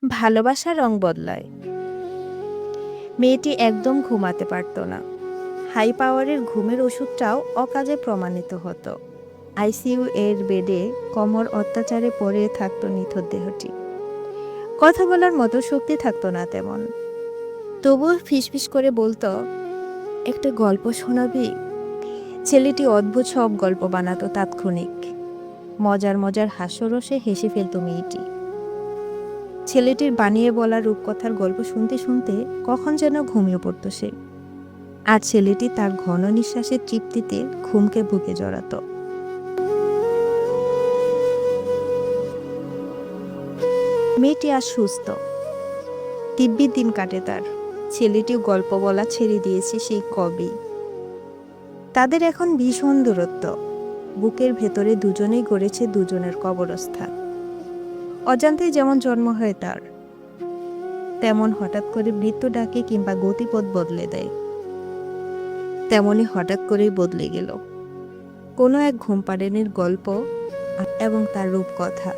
ভালোবাসার রং বদলায়। মেয়েটি একদম ঘুমাতে পারত না। হাই পাওয়ারের ঘুমের ওষুধটাও অকাজে প্রমাণিত হতো। আইসিইউ এর বেডে কোমর অত্যাচারে পড়ে থাকতো নিথর দেহটি। কথা বলার মতো শক্তি থাকতো না তেমন। তবুও ফিসফিস করে বলতো, একটা গল্প শোনাবি? ছেলেটি অদ্ভুত সব গল্প বানাতো তাৎক্ষণিক। মজার মজার হাস্যরসে হেসে ফেলত মেয়েটি। ছেলেটির বানিয়ে বলা রূপকথার গল্প শুনতে শুনতে কখন যেন ঘুমিয়ে পড়তো সে। আর ছেলেটি তার ঘন নিঃশ্বাসের তৃপ্তিতে ঘুমকে বুকে জড়াতো। মেয়েটি আজ সুস্থ, দিব্যি দিন কাটে তার। ছেলেটিও গল্প বলা ছেড়ে দিয়েছে সেই কবেই। তাদের এখন ভীষণ দূরত্ব। বুকের ভেতরে দুজনেই গড়েছে দুজনের কবরস্থান। অজান্তেই যেমন জন্ম হয় তার, তেমন হঠাৎ করে মৃত্যু ডাকে কিংবা গতিপথ বদলে দেয়। তেমনি হঠাৎ করেই বদলে গেল কোনো এক ঘুমপাড়ানির গল্প এবং তার রূপকথা।